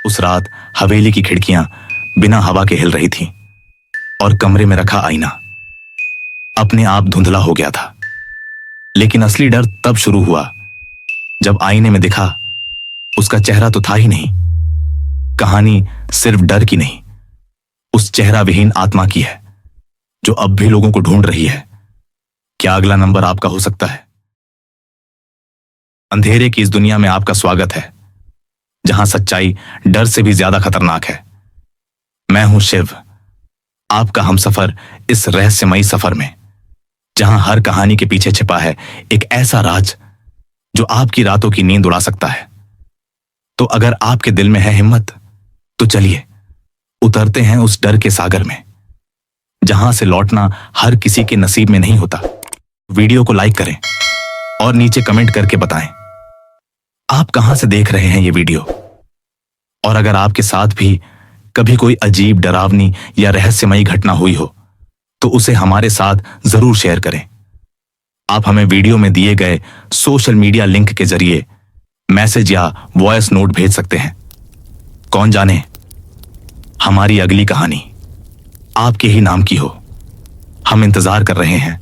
उस रात हवेली की खिड़कियां बिना हवा के हिल रही थीं और कमरे में रखा आईना अपने आप धुंधला हो गया था। लेकिन असली डर तब शुरू हुआ जब आईने में दिखा उसका चेहरा तो था ही नहीं। कहानी सिर्फ डर की नहीं, उस चेहरा विहीन आत्मा की है जो अब भी लोगों को ढूंढ रही है। क्या अगला नंबर आपका हो सकता है? अंधेरे की इस दुनिया में आपका स्वागत है, जहां सच्चाई डर से भी ज्यादा खतरनाक है। मैं हूं शिव, आपका हमसफर इस रहस्यमयी सफर में, जहां हर कहानी के पीछे छिपा है एक ऐसा राज जो आपकी रातों की नींद उड़ा सकता है। तो अगर आपके दिल में है हिम्मत, तो चलिए उतरते हैं उस डर के सागर में, जहां से लौटना हर किसी के नसीब में नहीं होता। वीडियो को लाइक करें और नीचे कमेंट करके बताएं आप कहां से देख रहे हैं ये वीडियो। और अगर आपके साथ भी कभी कोई अजीब, डरावनी या रहस्यमयी घटना हुई हो तो उसे हमारे साथ जरूर शेयर करें। आप हमें वीडियो में दिए गए सोशल मीडिया लिंक के जरिए मैसेज या वॉइस नोट भेज सकते हैं। कौन जाने हमारी अगली कहानी आपके ही नाम की हो। हम इंतजार कर रहे हैं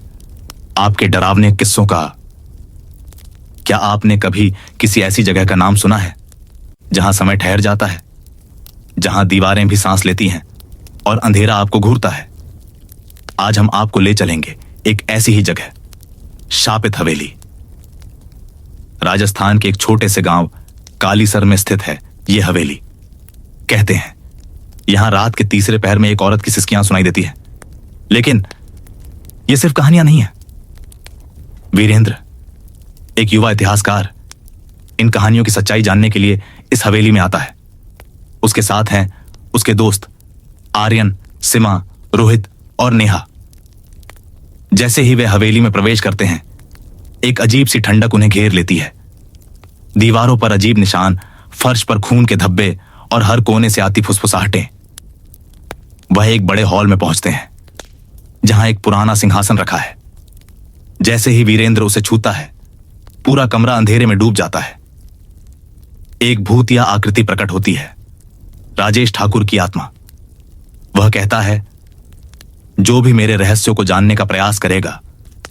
आपके डरावने किस्सों का। क्या आपने कभी किसी ऐसी जगह का नाम सुना है जहां समय ठहर जाता है, जहां दीवारें भी सांस लेती हैं और अंधेरा आपको घूरता है? आज हम आपको ले चलेंगे एक ऐसी ही जगह, शापित हवेली। राजस्थान के एक छोटे से गांव कालीसर में स्थित है यह हवेली। कहते हैं यहां रात के तीसरे पहर में एक औरत की सिसकियां सुनाई देती है। लेकिन यह सिर्फ कहानियां नहीं है। वीरेंद्र, एक युवा इतिहासकार, इन कहानियों की सच्चाई जानने के लिए इस हवेली में आता है। उसके साथ हैं उसके दोस्त आर्यन, सिमा, रोहित और नेहा। जैसे ही वे हवेली में प्रवेश करते हैं, एक अजीब सी ठंडक उन्हें घेर लेती है। दीवारों पर अजीब निशान, फर्श पर खून के धब्बे और हर कोने से आती फुसफुसाहटें। वह एक बड़े हॉल में पहुंचते हैं जहां एक पुराना सिंहासन रखा है। जैसे ही वीरेंद्र उसे छूता है, पूरा कमरा अंधेरे में डूब जाता है। एक भूतिया आकृति प्रकट होती है, राजेश ठाकुर की आत्मा। वह कहता है, जो भी मेरे रहस्यों को जानने का प्रयास करेगा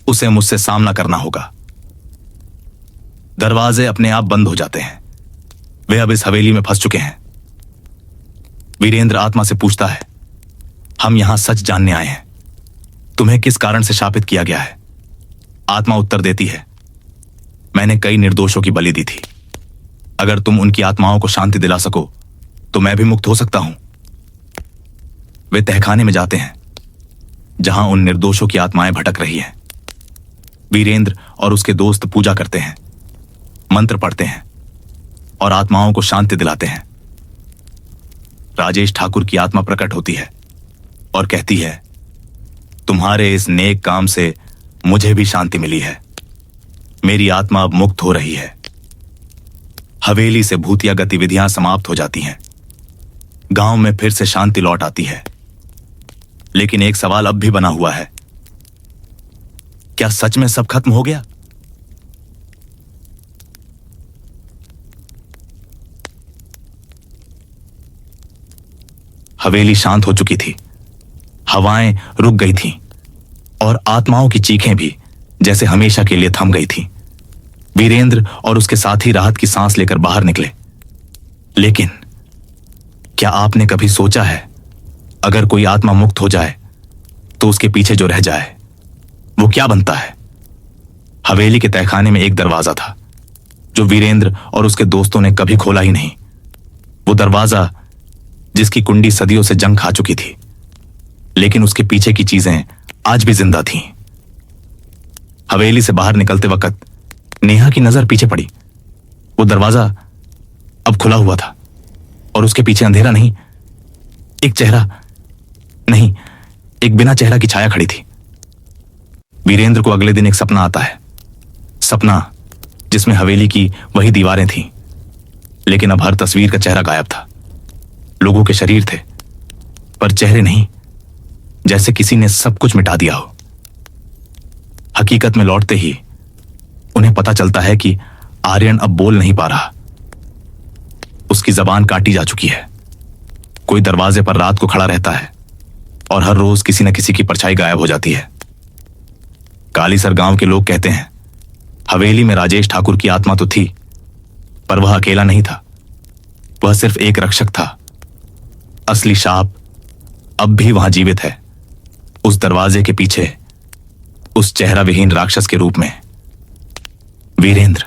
उसे मुझसे सामना करना होगा। दरवाजे अपने आप बंद हो जाते हैं। वे अब इस हवेली में फंस चुके हैं। वीरेंद्र आत्मा से पूछता है, हम यहां सच जानने आए हैं, तुम्हें किस कारण से शापित किया गया है? आत्मा उत्तर देती है, मैंने कई निर्दोषों की बलि दी थी। अगर तुम उनकी आत्माओं को शांति दिला सको तो मैं भी मुक्त हो सकता हूं। वे तहखाने में जाते हैं जहां उन निर्दोषों की आत्माएं भटक रही हैं। वीरेंद्र और उसके दोस्त पूजा करते हैं, मंत्र पढ़ते हैं और आत्माओं को शांति दिलाते हैं। राजेश ठाकुर की आत्मा प्रकट होती है और कहती है, तुम्हारे इस नेक काम से मुझे भी शांति मिली है। मेरी आत्मा अब मुक्त हो रही है। हवेली से भूतिया गतिविधियां समाप्त हो जाती हैं। गांव में फिर से शांति लौट आती है। लेकिन एक सवाल अब भी बना हुआ है, क्या सच में सब खत्म हो गया? हवेली शांत हो चुकी थी, हवाएं रुक गई थीं और आत्माओं की चीखें भी जैसे हमेशा के लिए थम गई थीं। वीरेंद्र और उसके साथी राहत की सांस लेकर बाहर निकले। लेकिन क्या आपने कभी सोचा है, अगर कोई आत्मा मुक्त हो जाए तो उसके पीछे जो रह जाए वो क्या बनता है? हवेली के तहखाने में एक दरवाजा था जो वीरेंद्र और उसके दोस्तों ने कभी खोला ही नहीं। वो दरवाजा जिसकी कुंडी सदियों से जंग खा चुकी थी, लेकिन उसके पीछे की चीजें आज भी जिंदा थीं। हवेली से बाहर निकलते वक्त नेहा की नजर पीछे पड़ी। वो दरवाजा अब खुला हुआ था और उसके पीछे अंधेरा नहीं, एक चेहरा नहीं, एक बिना चेहरा की छाया खड़ी थी। वीरेंद्र को अगले दिन एक सपना आता है, सपना जिसमें हवेली की वही दीवारें थीं, लेकिन अब हर तस्वीर का चेहरा गायब था। लोगों के शरीर थे पर चेहरे नहीं, जैसे किसी ने सब कुछ मिटा दिया हो। हकीकत में लौटते ही उन्हें पता चलता है कि आर्यन अब बोल नहीं पा रहा। उसकी जबान काटी जा चुकी है। कोई दरवाजे पर रात को खड़ा रहता है और हर रोज किसी न किसी की परछाई गायब हो जाती है। कालीसर गांव के लोग कहते हैं हवेली में राजेश ठाकुर की आत्मा तो थी, पर वह अकेला नहीं था। वह सिर्फ एक रक्षक था। असली शाप अब भी वहां जीवित है, उस दरवाजे के पीछे, उस चेहरा विहीन राक्षस के रूप में। वीरेंद्र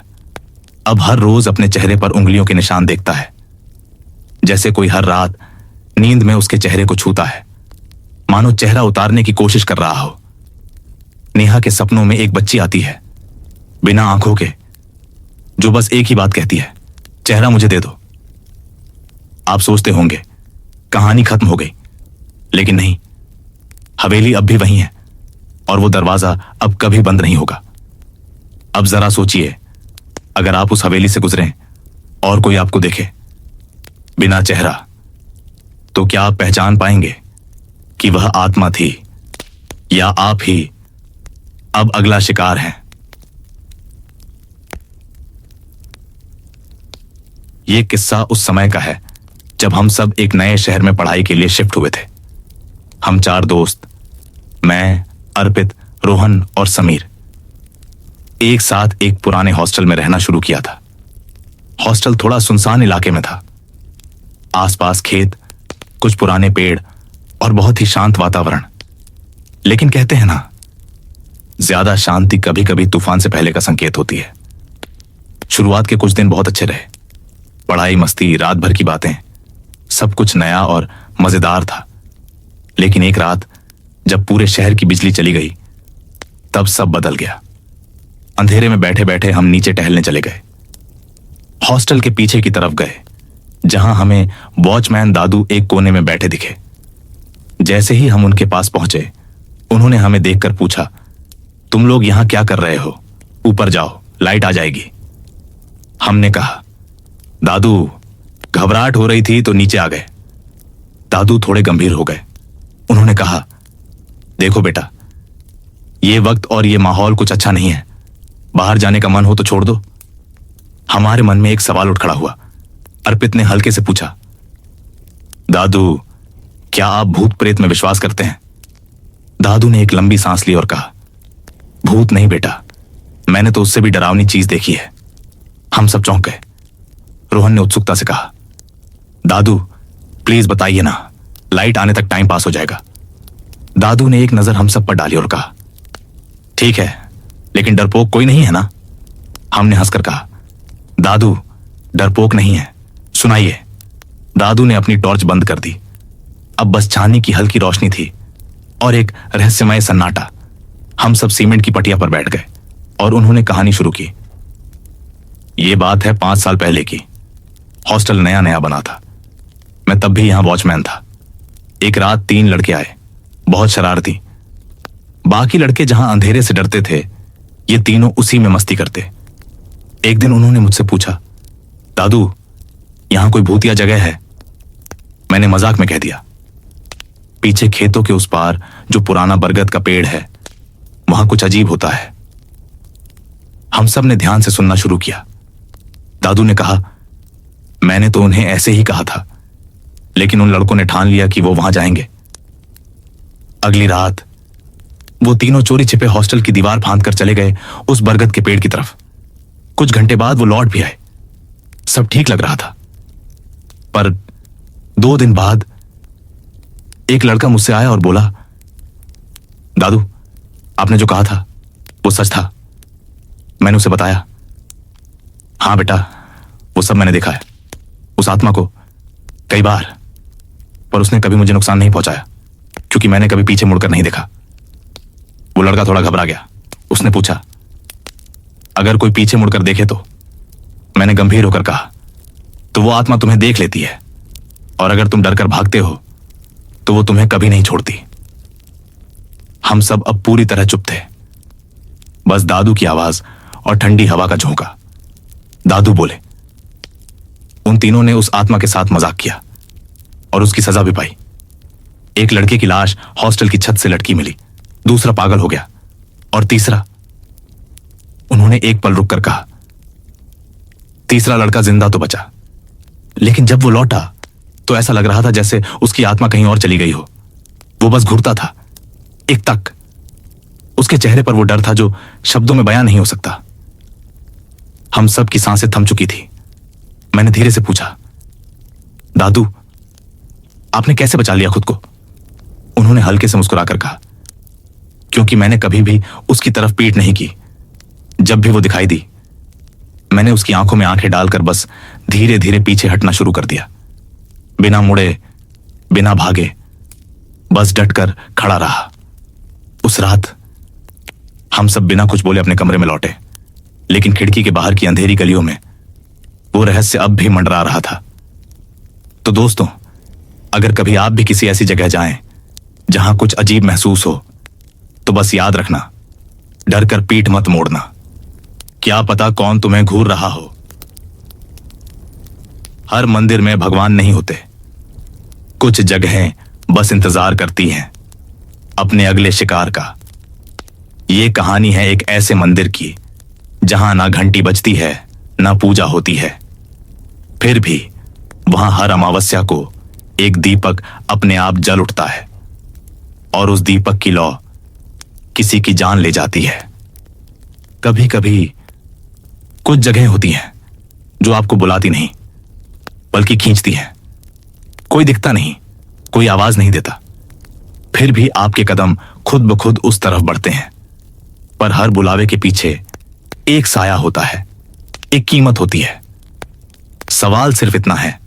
अब हर रोज अपने चेहरे पर उंगलियों के निशान देखता है, जैसे कोई हर रात नींद में उसके चेहरे को छूता है, मानो चेहरा उतारने की कोशिश कर रहा हो। नेहा के सपनों में एक बच्ची आती है, बिना आंखों के, जो बस एक ही बात कहती है, चेहरा मुझे दे दो। आप सोचते होंगे कहानी खत्म हो गई, लेकिन नहीं, हवेली अब भी वही है और वो दरवाजा अब कभी बंद नहीं होगा। अब जरा सोचिए, अगर आप उस हवेली से गुजरें और कोई आपको देखे बिना चेहरा, तो क्या आप पहचान पाएंगे कि वह आत्मा थी या आप ही अब अगला शिकार हैं? यह किस्सा उस समय का है जब हम सब एक नए शहर में पढ़ाई के लिए शिफ्ट हुए थे। हम 4 दोस्त, मैं, अर्पित, रोहन और समीर, एक साथ एक पुराने हॉस्टल में रहना शुरू किया था। हॉस्टल थोड़ा सुनसान इलाके में था। आसपास खेत, कुछ पुराने पेड़ और बहुत ही शांत वातावरण। लेकिन कहते हैं ना, ज्यादा शांति कभी कभी तूफान से पहले का संकेत होती है। शुरुआत के कुछ दिन बहुत अच्छे रहे। पढ़ाई, मस्ती, रात भर की बातें, सब कुछ नया और मजेदार था। लेकिन एक रात जब पूरे शहर की बिजली चली गई, तब सब बदल गया। अंधेरे में बैठे बैठे हम नीचे टहलने चले गए। हॉस्टल के पीछे की तरफ गए, जहां हमें वॉचमैन दादू एक कोने में बैठे दिखे। जैसे ही हम उनके पास पहुंचे, उन्होंने हमें देखकर पूछा, तुम लोग यहां क्या कर रहे हो? ऊपर जाओ, लाइट आ जाएगी। हमने कहा, दादू घबराहट हो रही थी तो नीचे आ गए। दादू थोड़े गंभीर हो गए। उन्होंने कहा, देखो बेटा, ये वक्त और ये माहौल कुछ अच्छा नहीं है। बाहर जाने का मन हो तो छोड़ दो। हमारे मन में एक सवाल उठ खड़ा हुआ। अर्पित ने हल्के से पूछा, दादू क्या आप भूत प्रेत में विश्वास करते हैं? दादू ने एक लंबी सांस ली और कहा, भूत नहीं बेटा, मैंने तो उससे भी डरावनी चीज देखी है। हम सब चौंक गए। रोहन ने उत्सुकता से कहा, दादू प्लीज बताइए ना, लाइट आने तक टाइम पास हो जाएगा। दादू ने एक नजर हम सब पर डाली और कहा, ठीक है, लेकिन डरपोक कोई नहीं है ना? हमने हंसकर कहा, दादू डरपोक नहीं है, सुनाइए। दादू ने अपनी टॉर्च बंद कर दी। अब बस चांदनी की हल्की रोशनी थी और एक रहस्यमय सन्नाटा। हम सब सीमेंट की पटिया पर बैठ गए और उन्होंने कहानी शुरू की। यह बात है 5 साल पहले की। हॉस्टल नया नया बना था। मैं तब भी यहां वॉचमैन था। एक रात 3 लड़के आए, बहुत शरारती। बाकी लड़के जहां अंधेरे से डरते थे, ये तीनों उसी में मस्ती करते। एक दिन उन्होंने मुझसे पूछा, दादू यहां कोई भूतिया जगह है? मैंने मजाक में कह दिया, पीछे खेतों के उस पार जो पुराना बरगद का पेड़ है, वहां कुछ अजीब होता है। हम सब ने ध्यान से सुनना शुरू किया। दादू ने कहा, मैंने तो उन्हें ऐसे ही कहा था, लेकिन उन लड़कों ने ठान लिया कि वो वहां जाएंगे। अगली रात वो तीनों चोरी छिपे हॉस्टल की दीवार फांद कर चले गए उस बरगद के पेड़ की तरफ। कुछ घंटे बाद वो लौट भी आए। सब ठीक लग रहा था, पर 2 दिन बाद एक लड़का मुझसे आया और बोला, दादू आपने जो कहा था वो सच था। मैंने उसे बताया, हाँ बेटा, वो सब मैंने देखा है, उस आत्मा को कई बार, पर उसने कभी मुझे नुकसान नहीं पहुंचाया, क्योंकि मैंने कभी पीछे मुड़कर नहीं देखा। वो लड़का थोड़ा घबरा गया। उसने पूछा, अगर कोई पीछे मुड़कर देखे तो? मैंने गंभीर होकर कहा, तो वो आत्मा तुम्हें देख लेती है, और अगर तुम डरकर भागते हो तो वो तुम्हें कभी नहीं छोड़ती। हम सब अब पूरी तरह चुप थे, बस दादू की आवाज और ठंडी हवा का झोंका। दादू बोले, उन तीनों ने उस आत्मा के साथ मजाक किया और उसकी सजा भी पाई। एक लड़के की लाश हॉस्टल की छत से लटकी मिली, दूसरा पागल हो गया और तीसरा, उन्होंने एक पल रुककर कहा, तीसरा लड़का जिंदा तो बचा, लेकिन जब वो लौटा तो ऐसा लग रहा था जैसे उसकी आत्मा कहीं और चली गई हो। वो बस घूरता था, एक तक। उसके चेहरे पर वो डर था जो शब्दों में बयां नहीं हो सकता। हम सब की सांसें थम चुकी थी। मैंने धीरे से पूछा, दादू, आपने कैसे बचा लिया खुद को? उन्होंने हल्के से मुस्कुराकर कहा, क्योंकि मैंने कभी भी उसकी तरफ पीठ नहीं की। जब भी वो दिखाई दी, मैंने उसकी आंखों में आंखें डालकर बस धीरे धीरे पीछे हटना शुरू कर दिया। बिना मुड़े, बिना भागे, बस डटकर खड़ा रहा। उस रात हम सब बिना कुछ बोले अपने कमरे में लौटे, लेकिन खिड़की के बाहर की अंधेरी गलियों में वो रहस्य अब भी मंडरा रहा था। तो दोस्तों, अगर कभी आप भी किसी ऐसी जगह जाएं जहां कुछ अजीब महसूस हो, तो बस याद रखना, डर कर पीठ मत मोड़ना। क्या पता कौन तुम्हें घूर रहा हो। हर मंदिर में भगवान नहीं होते। कुछ जगहें बस इंतजार करती हैं अपने अगले शिकार का। ये कहानी है एक ऐसे मंदिर की जहां ना घंटी बजती है, ना पूजा होती है, फिर भी वहां हर अमावस्या को एक दीपक अपने आप जल उठता है, और उस दीपक की लौ किसी की जान ले जाती है। कभी कभी कुछ जगहें होती हैं जो आपको बुलाती नहीं, बल्कि खींचती हैं। कोई दिखता नहीं, कोई आवाज नहीं देता, फिर भी आपके कदम खुद ब खुद उस तरफ बढ़ते हैं। पर हर बुलावे के पीछे एक साया होता है, एक कीमत होती है। सवाल सिर्फ इतना है,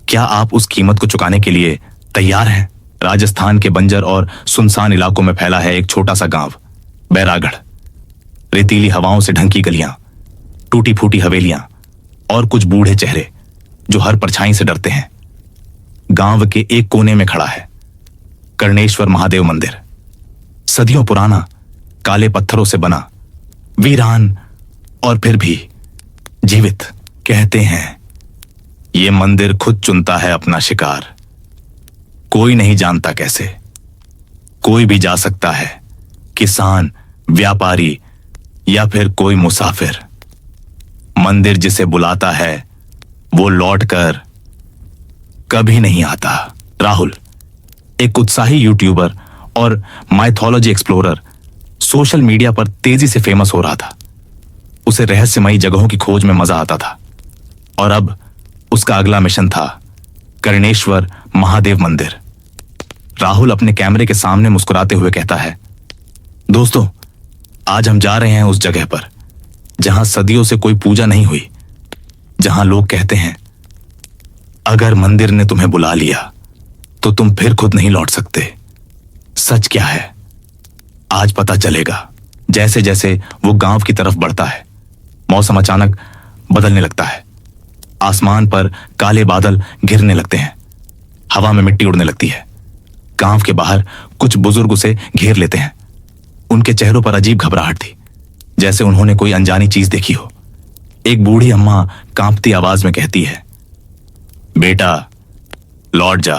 क्या आप उस कीमत को चुकाने के लिए तैयार हैं? राजस्थान के बंजर और सुनसान इलाकों में फैला है एक छोटा सा गांव, बैरागढ़। रेतीली हवाओं से ढंकी गलियां, टूटी फूटी हवेलियां और कुछ बूढ़े चेहरे जो हर परछाई से डरते हैं। गांव के एक कोने में खड़ा है कर्णेश्वर महादेव मंदिर। सदियों पुराना, काले पत्थरों से बना, वीरान और फिर भी जीवित। कहते हैं ये मंदिर खुद चुनता है अपना शिकार। कोई नहीं जानता कैसे। कोई भी जा सकता है, किसान, व्यापारी या फिर कोई मुसाफिर। मंदिर जिसे बुलाता है वो लौटकर कभी नहीं आता। राहुल, एक उत्साही यूट्यूबर और माइथोलॉजी एक्सप्लोरर, सोशल मीडिया पर तेजी से फेमस हो रहा था। उसे रहस्यमयी जगहों की खोज में मजा आता था, और अब उसका अगला मिशन था कर्णेश्वर महादेव मंदिर। राहुल अपने कैमरे के सामने मुस्कुराते हुए कहता है, दोस्तों, आज हम जा रहे हैं उस जगह पर जहां सदियों से कोई पूजा नहीं हुई, जहां लोग कहते हैं अगर मंदिर ने तुम्हें बुला लिया तो तुम फिर खुद नहीं लौट सकते। सच क्या है, आज पता चलेगा। जैसे जैसे वो गांव की तरफ बढ़ता है, मौसम अचानक बदलने लगता है। आसमान पर काले बादल घिरने लगते हैं, हवा में मिट्टी उड़ने लगती है। गांव के बाहर कुछ बुजुर्ग उसे घेर लेते हैं। उनके चेहरों पर अजीब घबराहट थी, जैसे उन्होंने कोई अनजानी चीज देखी हो। एक बूढ़ी अम्मा कांपती आवाज में कहती है, बेटा लौट जा,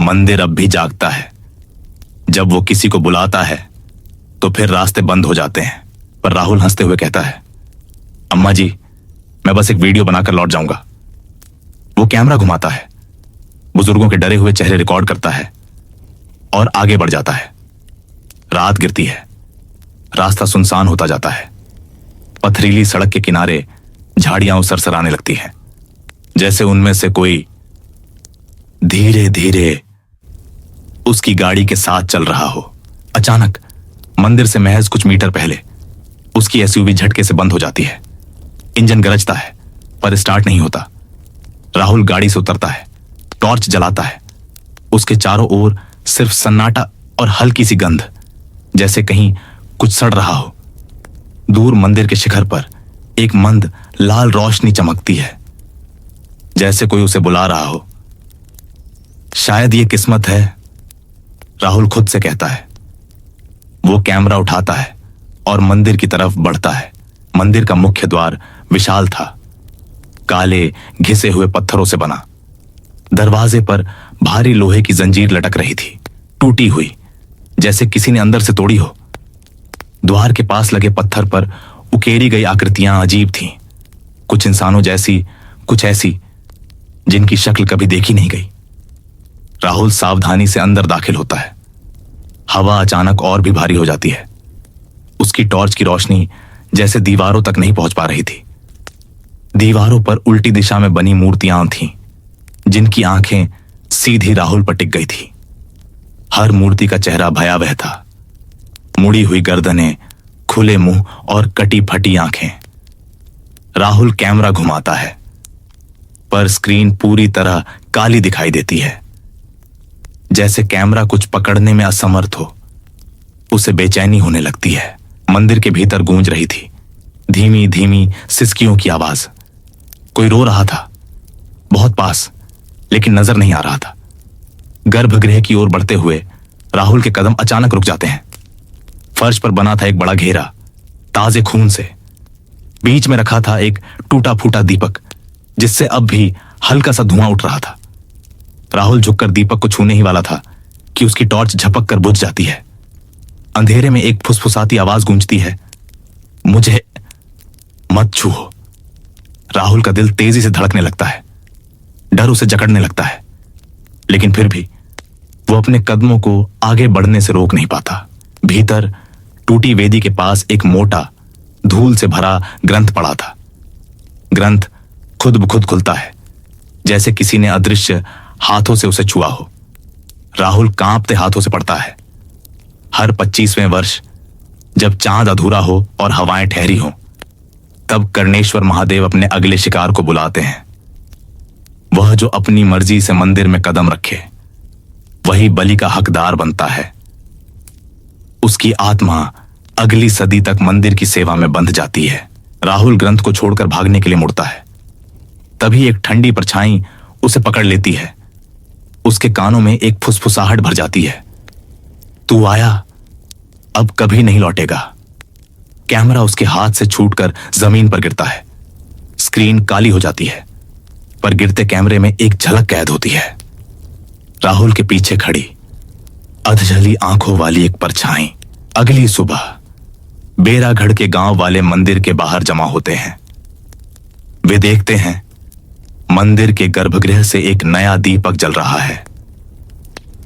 मंदिर अब भी जागता है। जब वो किसी को बुलाता है तो फिर रास्ते बंद हो जाते हैं। पर राहुल हंसते हुए कहता है, अम्मा जी, मैं बस एक वीडियो बनाकर लौट जाऊंगा। वो कैमरा घुमाता है, बुजुर्गों के डरे हुए चेहरे रिकॉर्ड करता है और आगे बढ़ जाता है। रात गिरती है, रास्ता सुनसान होता जाता है। पथरीली सड़क के किनारे झाड़ियां सरसराने लगती हैं, जैसे उनमें से कोई धीरे धीरे उसकी गाड़ी के साथ चल रहा हो। अचानक मंदिर से महज कुछ मीटर पहले उसकी एसयूवी झटके से बंद हो जाती है। इंजन गरजता है पर स्टार्ट नहीं होता। राहुल गाड़ी से उतरता है, टॉर्च जलाता है। उसके चारों ओर सिर्फ सन्नाटा और हल्की सी गंध, जैसे कहीं कुछ सड़ रहा हो। दूर मंदिर के शिखर पर एक मंद लाल रोशनी चमकती है, जैसे कोई उसे बुला रहा हो। शायद ये किस्मत है, राहुल खुद से कहता है। वो कैमरा उठाता है और मंदिर की तरफ बढ़ता है। मंदिर का मुख्य द्वार विशाल था, काले घिसे हुए पत्थरों से बना। दरवाजे पर भारी लोहे की जंजीर लटक रही थी, टूटी हुई, जैसे किसी ने अंदर से तोड़ी हो। द्वार के पास लगे पत्थर पर उकेरी गई आकृतियां अजीब थीं, कुछ इंसानों जैसी, कुछ ऐसी जिनकी शक्ल कभी देखी नहीं गई। राहुल सावधानी से अंदर दाखिल होता है। हवा अचानक और भी भारी हो जाती है। उसकी टॉर्च की रोशनी जैसे दीवारों तक नहीं पहुंच पा रही थी। दीवारों पर उल्टी दिशा में बनी मूर्तियां थीं, जिनकी आंखें सीधी राहुल पर टिक गई थी। हर मूर्ति का चेहरा भयावह था। मुड़ी हुई गर्दनें, खुले मुंह और कटी फटी आंखें। राहुल कैमरा घुमाता है, पर स्क्रीन पूरी तरह काली दिखाई देती है, जैसे कैमरा कुछ पकड़ने में असमर्थ हो। उसे बेचैनी होने लगती है। मंदिर के भीतर गूंज रही थी धीमी धीमी सिसकियों की आवाज। कोई रो रहा था, बहुत पास, लेकिन नजर नहीं आ रहा था। गर्भगृह की ओर बढ़ते हुए राहुल के कदम अचानक रुक जाते हैं। फर्श पर बना था एक बड़ा घेरा, ताजे खून से। बीच में रखा था एक टूटा फूटा दीपक, जिससे अब भी हल्का सा धुआं उठ रहा था। राहुल झुककर दीपक को छूने ही वाला था कि उसकी टॉर्च झपक कर बुझ जाती है। अंधेरे में एक फुसफुसाती आवाज गूंजती है, मुझे मत छूओ। राहुल का दिल तेजी से धड़कने लगता है। डर उसे जकड़ने लगता है, लेकिन फिर भी वो अपने कदमों को आगे बढ़ने से रोक नहीं पाता। भीतर टूटी वेदी के पास एक मोटा, धूल से भरा ग्रंथ पड़ा था। ग्रंथ खुद ब खुद खुलता है, जैसे किसी ने अदृश्य हाथों से उसे छुआ हो। राहुल कांपते हाथों से पढ़ता है। हर 25वें वर्ष जब चांद अधूरा हो और हवाएं ठहरी हो, तब कर्णेश्वर महादेव अपने अगले शिकार को बुलाते हैं। वह जो अपनी मर्जी से मंदिर में कदम रखे, वही बलि का हकदार बनता है। उसकी आत्मा अगली सदी तक मंदिर की सेवा में बंध जाती है। राहुल ग्रंथ को छोड़कर भागने के लिए मुड़ता है। तभी एक ठंडी परछाई उसे पकड़ लेती है। उसके कानों में एक फुसफुसाहट भर जाती है, तू आया, अब कभी नहीं लौटेगा। कैमरा उसके हाथ से छूटकर जमीन पर गिरता है। स्क्रीन काली हो जाती है, पर गिरते कैमरे में एक झलक कैद होती है। राहुल के पीछे खड़ी अधजली आंखों वाली एक परछाई। अगली सुबह बेरागढ़ के गांव वाले मंदिर के बाहर जमा होते हैं। वे देखते हैं मंदिर के गर्भगृह से एक नया दीपक जल रहा है।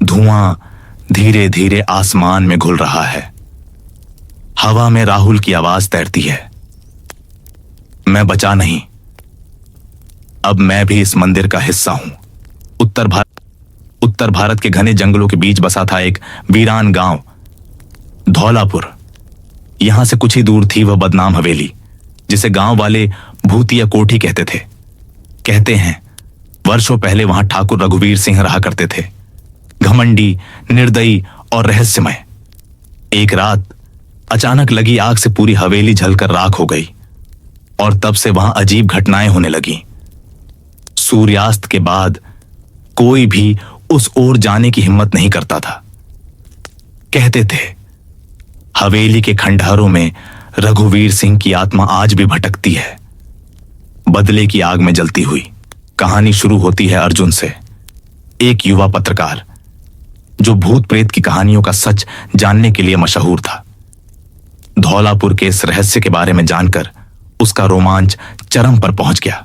धुआं धीरे धीरे आसमान में घुल रहा है। हवा में राहुल की आवाज तैरती है, मैं बचा नहीं, अब मैं भी इस मंदिर का हिस्सा हूं। उत्तर भारत के घने जंगलों के बीच बसा था एक वीरान गांव, धौलापुर। यहां से कुछ ही दूर थी वह बदनाम हवेली, जिसे गांव वाले भूतिया कोठी कहते थे। कहते हैं वर्षों पहले वहां ठाकुर रघुवीर सिंह रहा करते थे, घमंडी, निर्दयी और रहस्यमय। एक रात अचानक लगी आग से पूरी हवेली जलकर राख हो गई, और तब से वहां अजीब घटनाएं होने लगी। सूर्यास्त के बाद कोई भी उस ओर जाने की हिम्मत नहीं करता था। कहते थे हवेली के खंडहरों में रघुवीर सिंह की आत्मा आज भी भटकती है, बदले की आग में जलती हुई। कहानी शुरू होती है अर्जुन से, एक युवा पत्रकार जो भूत प्रेत की कहानियों का सच जानने के लिए मशहूर था। धौलापुर के इस रहस्य के बारे में जानकर उसका रोमांच चरम पर पहुंच गया।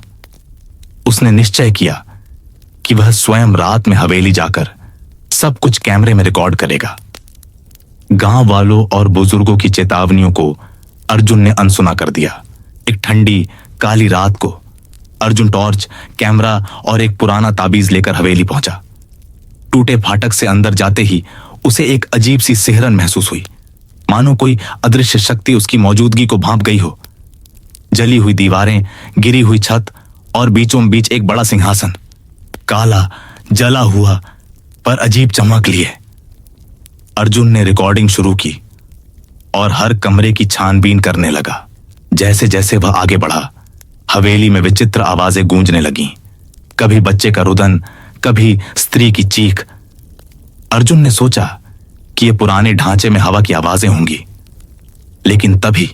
उसने निश्चय किया कि वह स्वयं रात में हवेली जाकर सब कुछ कैमरे में रिकॉर्ड करेगा। गांव वालों और बुजुर्गों की चेतावनियों को अर्जुन ने अनसुना कर दिया। एक ठंडी काली रात को अर्जुन टॉर्च, कैमरा और एक पुराना ताबीज लेकर हवेली पहुंचा। टूटे फाटक से अंदर जाते ही उसे एक अजीब सी सिहरन महसूस हुई, मानो कोई अदृश्य शक्ति उसकी मौजूदगी को भांप गई हो। जली हुई दीवारें, गिरी हुई छत और बीचों बीच एक बड़ा सिंहासन, काला, जला हुआ पर अजीब चमक लिए। अर्जुन ने रिकॉर्डिंग शुरू की और हर कमरे की छानबीन करने लगा। जैसे जैसे वह आगे बढ़ा, हवेली में विचित्र आवाजें गूंजने लगीं, कभी बच्चे का रुदन, कभी स्त्री की चीख। अर्जुन ने सोचा कि ये पुराने ढांचे में हवा की आवाजें होंगी, लेकिन तभी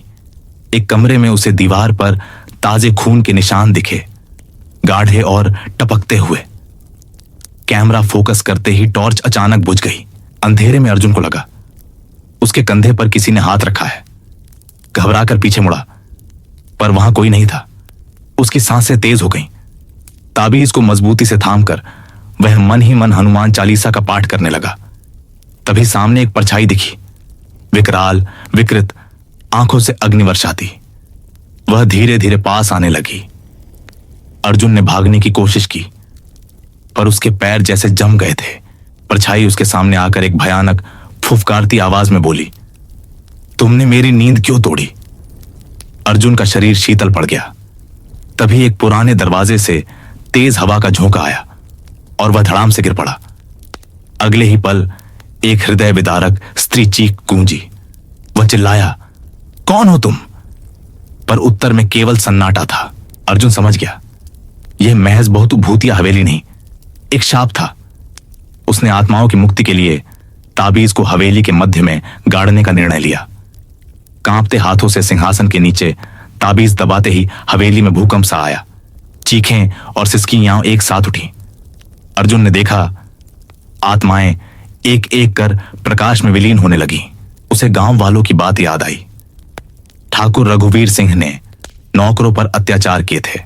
एक कमरे में उसे दीवार पर ताजे खून के निशान दिखे, गाढ़े और टपकते हुए। कैमरा फोकस करते ही टॉर्च अचानक बुझ गई। अंधेरे में अर्जुन को लगा उसके कंधे पर किसी ने हाथ रखा है। घबराकर पीछे मुड़ा, पर वहां कोई नहीं था। उसकी सांसें तेज हो गईं। ताबीज को मजबूती से थामकर वह मन ही मन हनुमान चालीसा का पाठ करने लगा। तभी सामने एक परछाई दिखी, विकराल विकृत, आंखों से अग्नि वर्षाती। वह धीरे धीरे पास आने लगी। अर्जुन ने भागने की कोशिश की, पर उसके पैर जैसे जम गए थे। परछाई उसके सामने आकर एक भयानक फुफकारती आवाज में बोली, तुमने मेरी नींद क्यों तोड़ी? अर्जुन का शरीर शीतल पड़ गया। तभी एक पुराने दरवाजे से तेज हवा का झोंका आया और वह धड़ाम से गिर पड़ा। अगले ही पल एक हृदय विदारक स्त्री चीख गूंजी। वह चिल्लाया, कौन हो तुम? पर उत्तर में केवल सन्नाटा था। अर्जुन समझ गया, यह महज बहुत भूतिया हवेली नहीं, एक शाप था। उसने आत्माओं की मुक्ति के लिए ताबीज को हवेली के मध्य में गाड़ने का निर्णय लिया। कांपते हाथों से सिंहासन के नीचे ताबीज दबाते ही हवेली में भूकंप सा आया। चीखें और सिसकियां एक साथ उठी। अर्जुन ने देखा, आत्माएं एक एक कर प्रकाश में विलीन होने लगी। उसे गांव वालों की बात याद आई। ठाकुर रघुवीर सिंह ने नौकरों पर अत्याचार किए थे,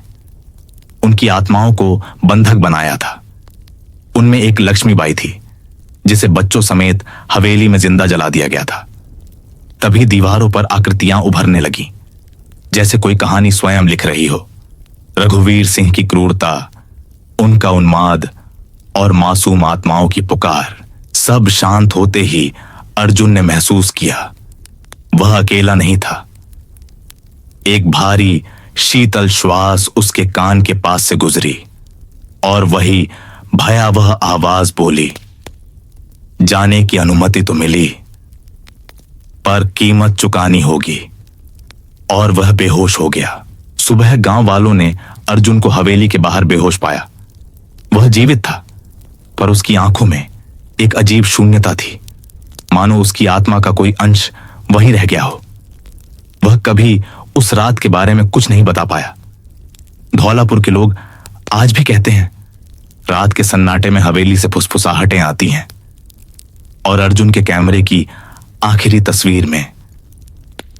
उनकी आत्माओं को बंधक बनाया था। उनमें एक लक्ष्मीबाई थी जिसे बच्चों समेत हवेली में जिंदा जला दिया गया था। तभी दीवारों पर आकृतियां उभरने लगी, जैसे कोई कहानी स्वयं लिख रही हो। रघुवीर सिंह की क्रूरता, उनका उन्माद और मासूम आत्माओं की पुकार, सब शांत होते ही अर्जुन ने महसूस किया वह अकेला नहीं था। एक भारी शीतल श्वास उसके कान के पास से गुजरी और वही भयावह आवाज बोली, जाने की अनुमति तो मिली, पर कीमत चुकानी होगी। और वह बेहोश हो गया। सुबह गांव वालों ने अर्जुन को हवेली के बाहर बेहोश पाया। वह जीवित था, पर उसकी आंखों में एक अजीब शून्यता थी, मानो उसकी आत्मा का कोई अंश वहीं रह गया हो। वह कभी उस रात के बारे में कुछ नहीं बता पाया। धौलापुर के लोग आज भी कहते हैं, रात के सन्नाटे में हवेली से फुसफुसाहटें आती हैं और अर्जुन के कैमरे की आखिरी तस्वीर में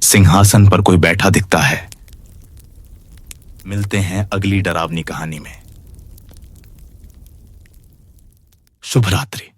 सिंहासन पर कोई बैठा दिखता है। मिलते हैं अगली डरावनी कहानी में। शुभ रात्रि।